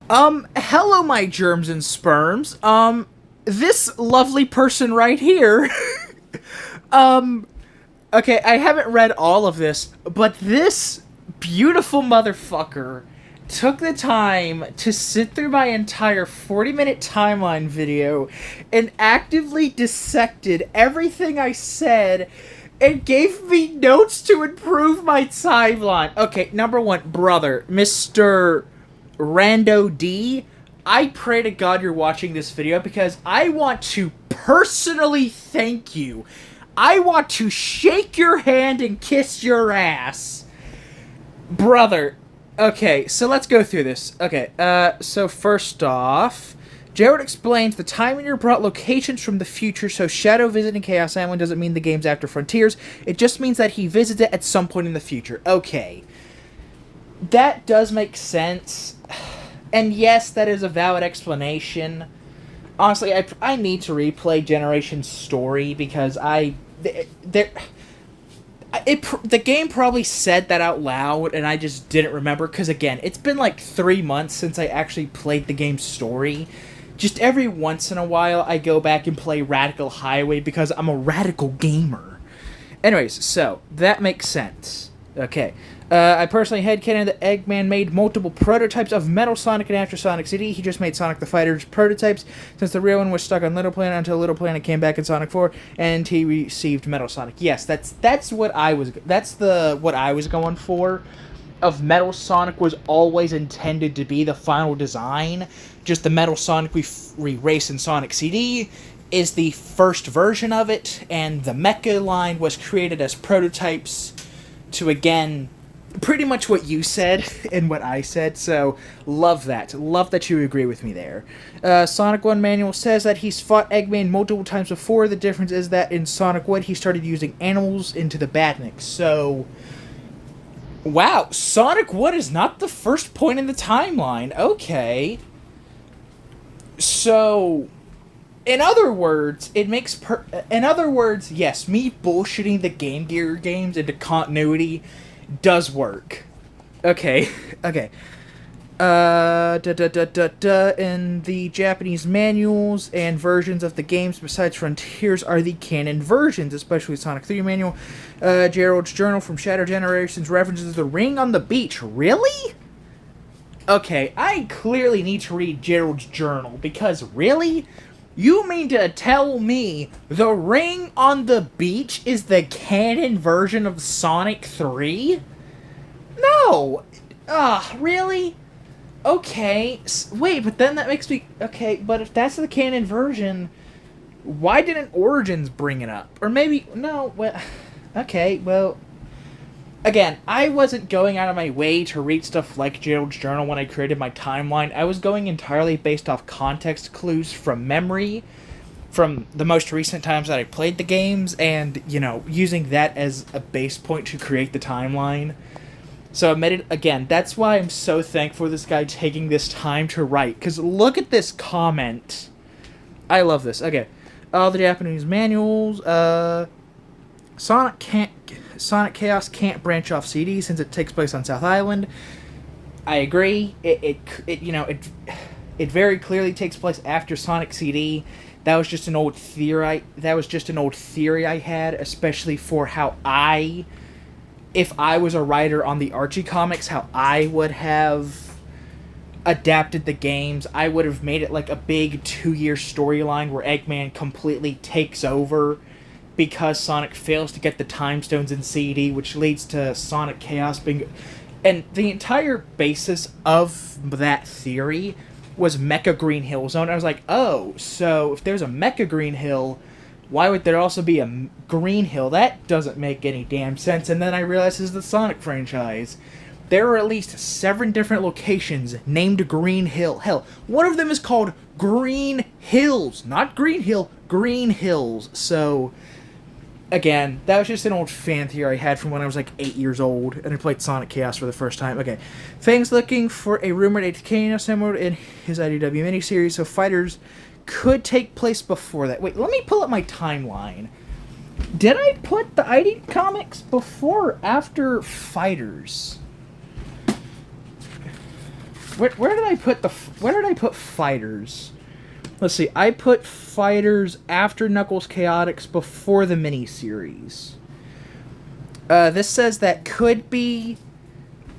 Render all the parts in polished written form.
Hello, my germs and sperms. This lovely person right here. um, okay, I haven't read all of this, but this beautiful motherfucker took the time to sit through my entire 40-minute timeline video and actively dissected everything I said and gave me notes to improve my timeline. Okay, number one, brother, Mr. Rando D, I pray to God you're watching this video because I want to personally thank you. I want to shake your hand and kiss your ass. Brother. Okay, so let's go through this. Okay, so first off, Jared explains the time when you're brought locations from the future, so Shadow visiting Chaos Island doesn't mean the game's after Frontiers. It just means that he visits it at some point in the future. Okay. That does make sense. And yes, that is a valid explanation. Honestly, I need to replay Generation's story because the game probably said that out loud and I just didn't remember because again, it's been like 3 months since I actually played the game's story. Just every once in a while I go back and play Radical Highway because I'm a radical gamer. Anyways, so that makes sense. Okay. I personally headcanon that Eggman made multiple prototypes of Metal Sonic and after Sonic CD. He just made Sonic the Fighter's prototypes since the real one was stuck on Little Planet until Little Planet came back in Sonic 4 and he received Metal Sonic. Yes, that's what I was going for. Of Metal Sonic was always intended to be the final design. Just the Metal Sonic we race in Sonic CD is the first version of it, and the Mecha line was created as prototypes to, again, pretty much what you said and what I said, so love that. Love that you agree with me there. Sonic 1 manual says that he's fought Eggman multiple times before. The difference is that in Sonic 1 he started using animals into the Badniks, so... Wow, Sonic 1 is not the first point in the timeline. Okay. So... In other words, yes, me bullshitting the Game Gear games into continuity does work. Okay, okay. In the Japanese manuals and versions of the games besides Frontiers are the canon versions, especially Sonic 3 manual. Gerald's journal from Shadow Generations references the ring on the beach. Really? Okay, I clearly need to read Gerald's journal, because really? You mean to tell me the ring on the beach is the canon version of Sonic 3? No! Really? Okay, wait, but then that makes me... Okay, but if that's the canon version, why didn't Origins bring it up? Or maybe... No, well... Okay, well... Again, I wasn't going out of my way to read stuff like Gerald's Journal when I created my timeline. I was going entirely based off context clues from memory, from the most recent times that I played the games, and, you know, using that as a base point to create the timeline. So again, that's why I'm so thankful for this guy taking this time to write, because look at this comment. I love this. Okay. All the Japanese manuals, Sonic Chaos can't branch off CD since it takes place on South Island. I agree. It very clearly takes place after Sonic CD. That was just an old theory. I had, especially for how if I was a writer on the Archie comics, how I would have adapted the games. I would have made it like a big 2-year storyline where Eggman completely takes over because Sonic fails to get the Time Stones in CD, which leads to Sonic Chaos being... And the entire basis of that theory was Mecha Green Hill Zone. I was like, oh, so if there's a Mecha Green Hill, why would there also be a Green Hill? That doesn't make any damn sense. And then I realized this is the Sonic franchise. There are at least 7 different locations named Green Hill. Hell, one of them is called Green Hills. Not Green Hill, Green Hills. So... Again, that was just an old fan theory I had from when I was like 8 years old, and I played Sonic Chaos for the first time. Okay, Fang's looking for a rumored ATK similar in his IDW miniseries, so Fighters could take place before that. Wait, let me pull up my timeline. Did I put the ID comics before or after Fighters? where did I put Fighters? Let's see. I put Fighters after Knuckles Chaotix before the miniseries. This says that could be,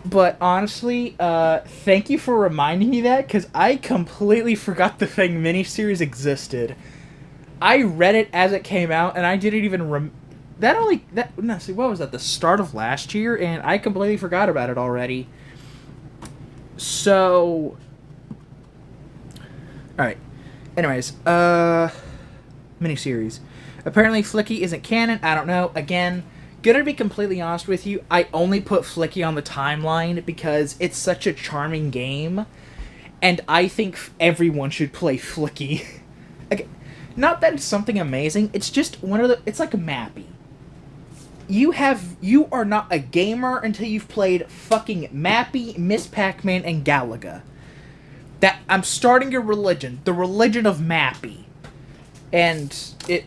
but honestly, thank you for reminding me that, because I completely forgot the Fang miniseries existed. I read it as it came out, and I didn't even what was that? The start of last year, and I completely forgot about it already. So, all right. Anyways, miniseries. Apparently, Flicky isn't canon. I don't know. Again, gonna be completely honest with you, I only put Flicky on the timeline because it's such a charming game, and I think everyone should play Flicky. Again, not that it's something amazing. It's just it's like a Mappy. You are not a gamer until you've played fucking Mappy, Miss Pac-Man, and Galaga. That I'm starting a religion, the religion of Mappy, and it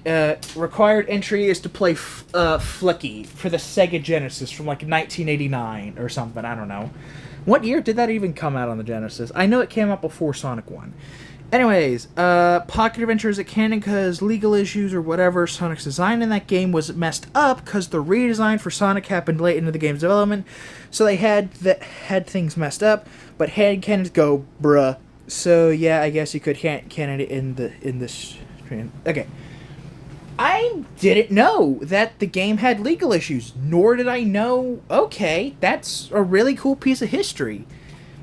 required entry is to play Flicky for the Sega Genesis from like 1989 or something. I don't know. What year did that even come out on the Genesis? I know it came out before Sonic 1. Anyways, Pocket Adventure is a canon because legal issues or whatever. Sonic's design in that game was messed up because the redesign for Sonic happened late into the game's development, so they had things messed up. But headcanons go, bruh. So yeah, I guess you could canon it in this. Okay, I didn't know that the game had legal issues, nor did I know. Okay, that's a really cool piece of history.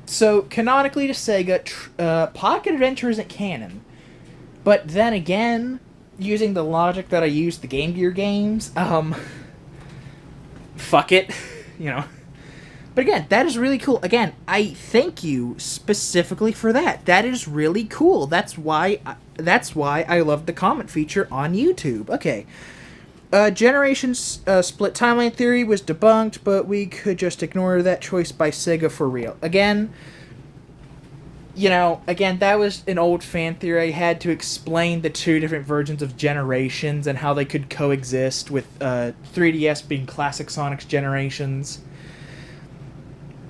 So, canonically to Sega, Pocket Adventure isn't canon. But then again, using the logic that I used the Game Gear games, fuck it, you know. But again, that is really cool. Again, I thank you specifically for that. That is really cool. That's why I love the comment feature on YouTube. Okay. Generations split timeline theory was debunked, but we could just ignore that choice by Sega for real. Again, that was an old fan theory. I had to explain the two different versions of Generations and how they could coexist with 3DS being Classic Sonic's Generations.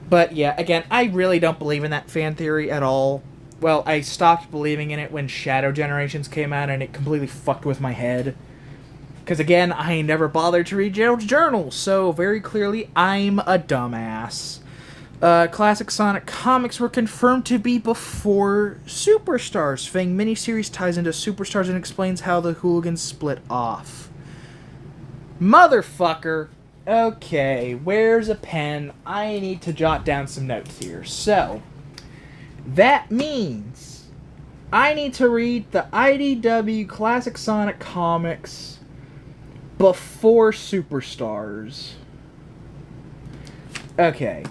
But yeah, again, I really don't believe in that fan theory at all. Well, I stopped believing in it when Shadow Generations came out, and it completely fucked with my head. Because again, I never bothered to read Gerald's journal, so very clearly, I'm a dumbass. Classic Sonic comics were confirmed to be before Superstars. Fang miniseries ties into Superstars and explains how the hooligans split off. Motherfucker. Okay, where's a pen? I need to jot down some notes here. So, that means I need to read the IDW Classic Sonic comics before Superstars. Okay.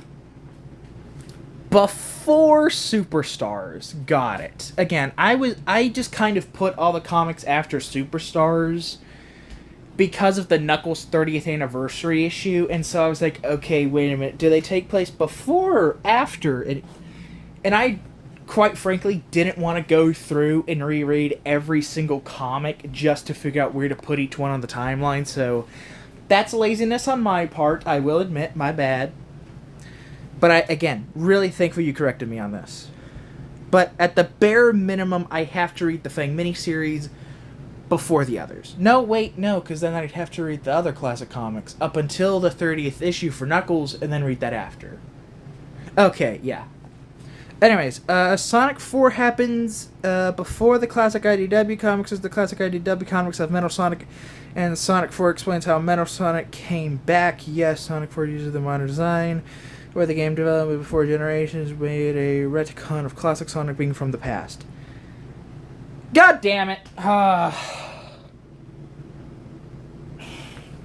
Before Superstars. Got it. Again, I just kind of put all the comics after Superstars because of the Knuckles 30th anniversary issue, and so I was like, okay, wait a minute, do they take place before or after? And I, quite frankly, didn't want to go through and reread every single comic just to figure out where to put each one on the timeline, so that's laziness on my part, I will admit, my bad. But I, again, really thankful you corrected me on this. But at the bare minimum, I have to read the Fang miniseries before the others. No, wait, no, because then I'd have to read the other classic comics up until the 30th issue for Knuckles, and then read that after. Okay, yeah. Anyways, Sonic 4 happens before the classic IDW comics, as the classic IDW comics have Metal Sonic, and Sonic 4 explains how Metal Sonic came back. Yes, Sonic 4 uses the modern design, where the game development before Generations made a retcon of classic Sonic being from the past. God damn it.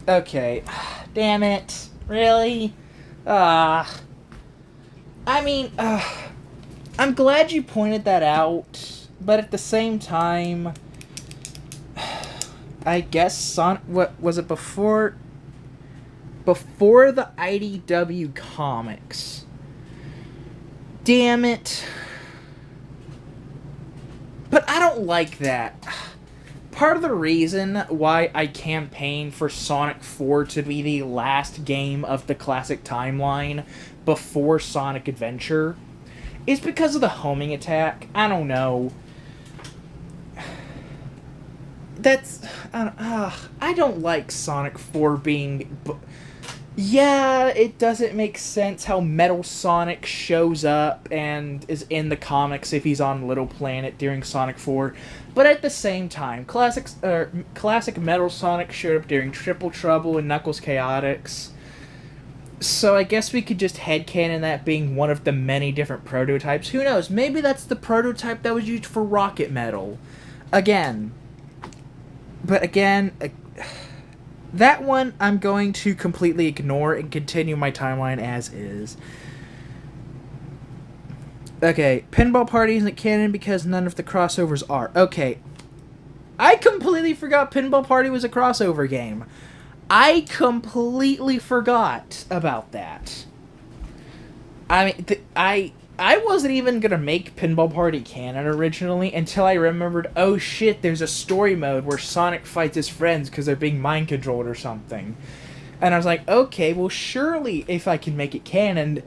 Okay. Damn it. Really? I mean, I'm glad you pointed that out, but at the same time, I guess Sonic, what was it before the IDW comics? Damn it. But I don't like that. Part of the reason why I campaign for Sonic 4 to be the last game of the classic timeline before Sonic Adventure It's because of the homing attack. I don't know. That's... I don't like Sonic 4 being... Yeah, it doesn't make sense how Metal Sonic shows up and is in the comics if he's on Little Planet during Sonic 4. But at the same time, classic Metal Sonic showed up during Triple Trouble and Knuckles Chaotix. So I guess we could just headcanon that being one of the many different prototypes. Who knows? Maybe that's the prototype that was used for Rocket Metal. Again. But again... that one I'm going to completely ignore and continue my timeline as is. Okay, Pinball Party isn't canon because none of the crossovers are. Okay, I completely forgot Pinball Party was a crossover game. I completely forgot about that. I mean, I wasn't even gonna make Pinball Party canon originally until I remembered, oh shit, there's a story mode where Sonic fights his friends because they're being mind controlled or something. And I was like, okay, well surely if I can make it canon,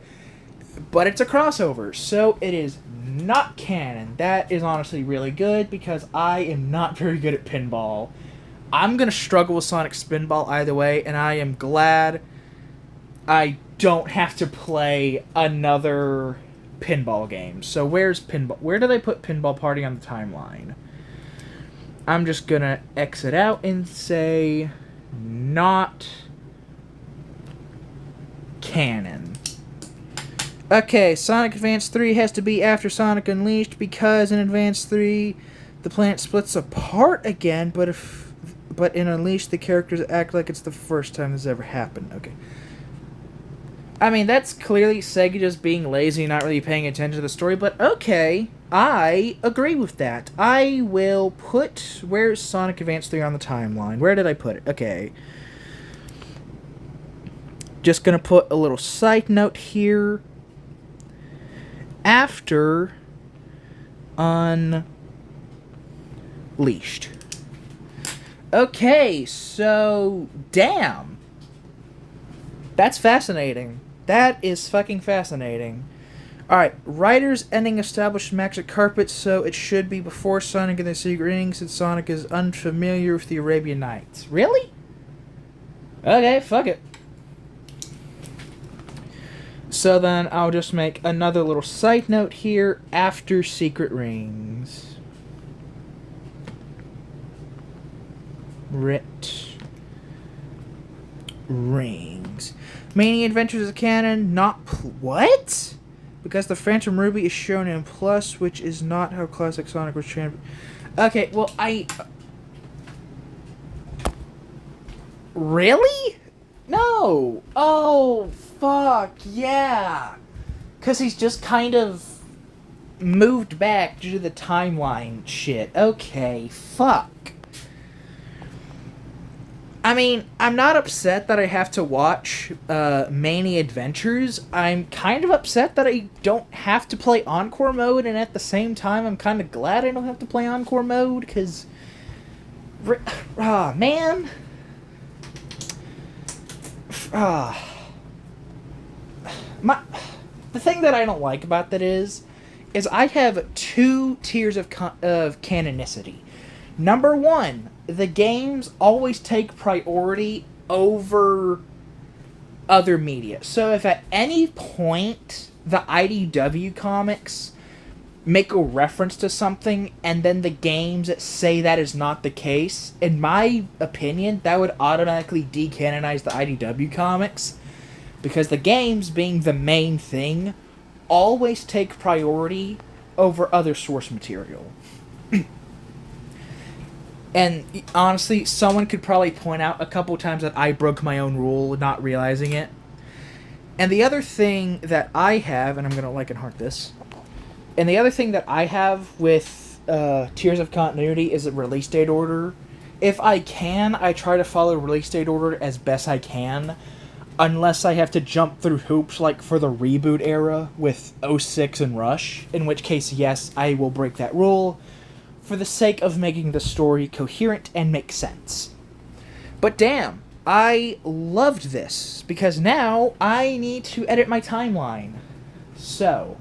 but it's a crossover, so it is not canon. That is honestly really good because I am not very good at pinball. I'm gonna struggle with Sonic Spinball either way, and I am glad I don't have to play another pinball game. So where's pinball? Where do they put Pinball Party on the timeline? I'm just gonna exit out and say not canon. Okay, Sonic Advance 3 has to be after Sonic Unleashed because in Advance 3 the planet splits apart again, but in Unleashed the characters act like it's the first time this ever happened. Okay. I mean, that's clearly Sega just being lazy and not really paying attention to the story, but okay, I agree with that. I will put... Where's Sonic Advance 3 on the timeline? Where did I put it? Okay. Just gonna put a little side note here. After Unleashed. Okay, so... Damn. That's fascinating. That is fucking fascinating. Alright, Writer's Ending established Magic Carpet, so it should be before Sonic and the Secret Rings, since Sonic is unfamiliar with the Arabian Nights. Really? Okay, fuck it. So then I'll just make another little side note here after Secret Rings. Rings. Mania Adventures is canon, not... What? Because the Phantom Ruby is shown in Plus, which is not how Classic Sonic was trained. Okay, well, Really? No! Oh, fuck, yeah! Because he's just kind of moved back due to the timeline shit. Okay, fuck. I mean, I'm not upset that I have to watch Mania Adventures. I'm kind of upset that I don't have to play Encore Mode, and at the same time, I'm kind of glad I don't have to play Encore Mode, because... man... The thing that I don't like about that is I have two tiers of canonicity. Number one, the games always take priority over other media. So if at any point the IDW comics make a reference to something and then the games say that is not the case, in my opinion, that would automatically decanonize the IDW comics, because the games, being the main thing, always take priority over other source material. And honestly, someone could probably point out a couple times that I broke my own rule, not realizing it. And the other thing that I have, and I'm going to like and heart this, and the other thing that I have with tiers of continuity is a release date order. If I can, I try to follow release date order as best I can, unless I have to jump through hoops like for the reboot era with 06 and Rush, in which case, yes, I will break that rule for the sake of making the story coherent and make sense. But damn, I loved this, because now I need to edit my timeline. So,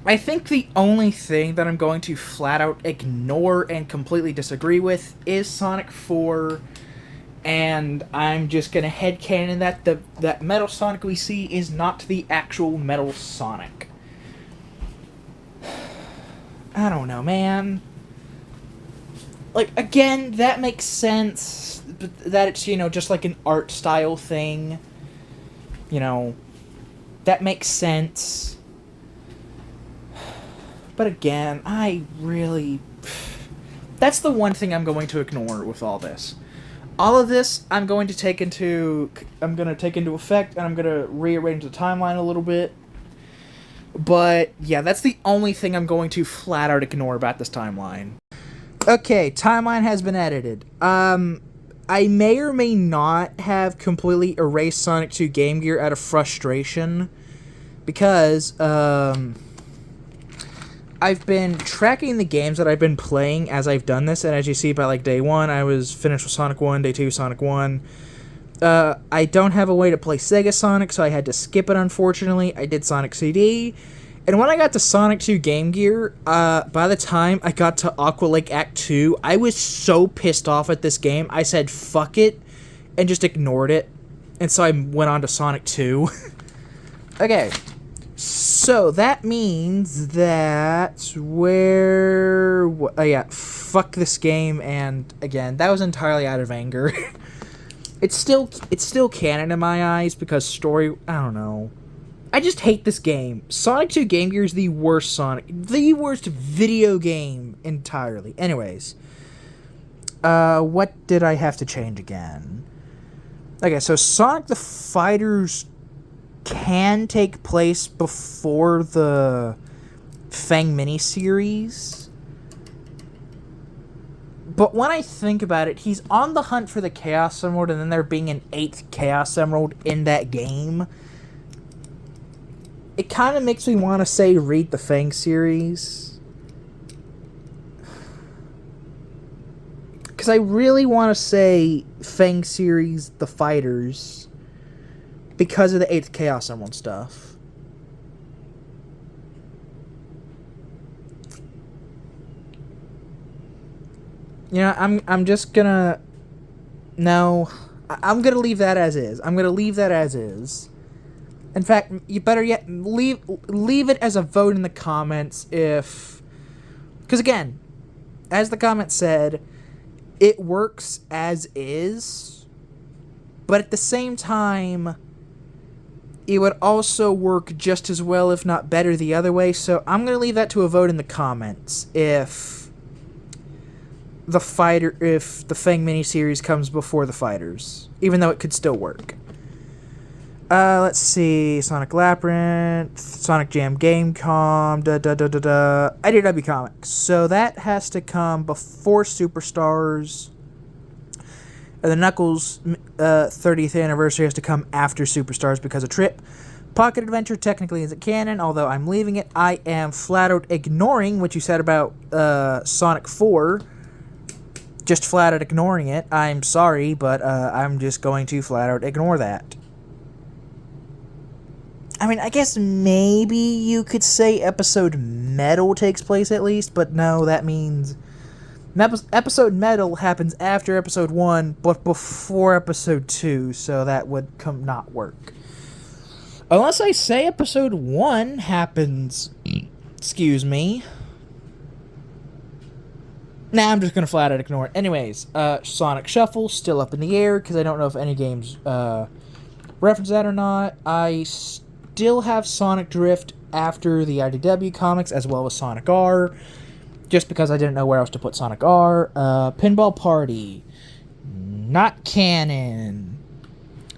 I think the only thing that I'm going to flat out ignore and completely disagree with is Sonic 4, and I'm just gonna headcanon that that Metal Sonic we see is not the actual Metal Sonic. I don't know, man. Like, again, that makes sense, but that it's, just like an art style thing. That makes sense. But again, I really... That's the one thing I'm going to ignore with all this. All of this, I'm going to take into effect, and I'm going to rearrange the timeline a little bit. But, yeah, that's the only thing I'm going to flat out ignore about this timeline. Okay, timeline has been edited. I may or may not have completely erased Sonic 2 Game Gear out of frustration, because, I've been tracking the games that I've been playing as I've done this, and as you see by, like, day 1, I was finished with Sonic 1, day 2, Sonic 1. I don't have a way to play Sega Sonic, so I had to skip it, unfortunately. I did Sonic CD, and when I got to Sonic 2 Game Gear, by the time I got to Aqua Lake Act 2, I was so pissed off at this game, I said, fuck it, and just ignored it, and so I went on to Sonic 2. Okay. So, that means that fuck this game, and again, that was entirely out of anger. It's still canon in my eyes, because story, I don't know. I just hate this game. Sonic 2 Game Gear is the worst the worst video game entirely. Anyways, what did I have to change again? Okay, so Sonic the Fighters can take place before the Fang miniseries. But when I think about it, he's on the hunt for the Chaos Emerald, and then there being an 8th Chaos Emerald in that game. It kind of makes me want to say read the Fang series. Because I really want to say Fang series, the Fighters, because of the 8th Chaos Emerald stuff. I'm just gonna... No. I'm gonna leave that as is. In fact, you better yet leave it as a vote in the comments if... Because again, as the comment said, it works as is, but at the same time, it would also work just as well, if not better, the other way. So I'm going to leave that to a vote in the comments if the Fang miniseries comes before the Fighters, even though it could still work. Let's see. Sonic Labyrinth, Sonic Jam Gamecom, IDW Comics. So that has to come before Superstars. The Knuckles 30th anniversary has to come after Superstars because of Trip. Pocket Adventure technically isn't canon, although I'm leaving it. I am flat out ignoring what you said about Sonic 4. Just flat out ignoring it. I'm sorry, but I'm just going to flat out ignore that. I mean, I guess maybe you could say Episode Metal takes place at least, but no, that means... Episode Metal happens after Episode 1, but before Episode 2, so that would not work. Unless I say Episode 1 happens... Excuse me. Nah, I'm just gonna flat out ignore it. Anyways, Sonic Shuffle, still up in the air, because I don't know if any games reference that or not. I still have Sonic Drift after the IDW comics, as well as Sonic R, just because I didn't know where else to put Sonic R. Pinball Party, not canon.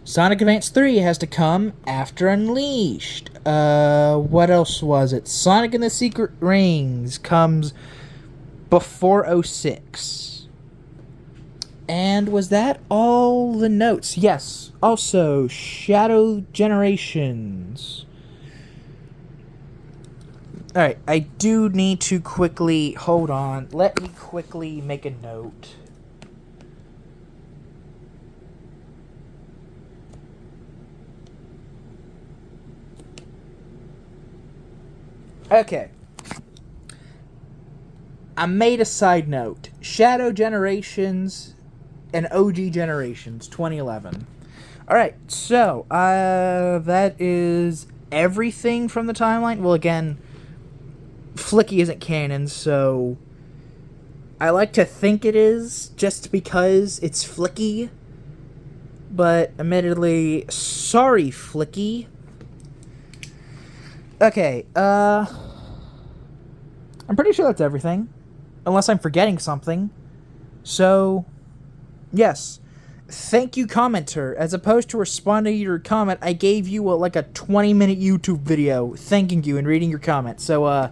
Sonic Advance 3 has to come after Unleashed. What else was it? Sonic and the Secret Rings comes before 06. And was that all the notes? Yes. Also, Shadow Generations. Alright, I do need to quickly... Hold on. Let me quickly make a note. Okay. I made a side note. Shadow Generations and OG Generations 2011. Alright, so, that is everything from the timeline. Well, again, Flicky isn't canon, so I like to think it is, just because it's Flicky. But, admittedly, sorry, Flicky. Okay, I'm pretty sure that's everything. Unless I'm forgetting something. So, yes. Thank you, commenter. As opposed to responding to your comment, I gave you like a 20-minute YouTube video thanking you and reading your comment. So,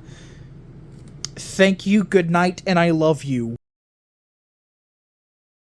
thank you, good night, and I love you.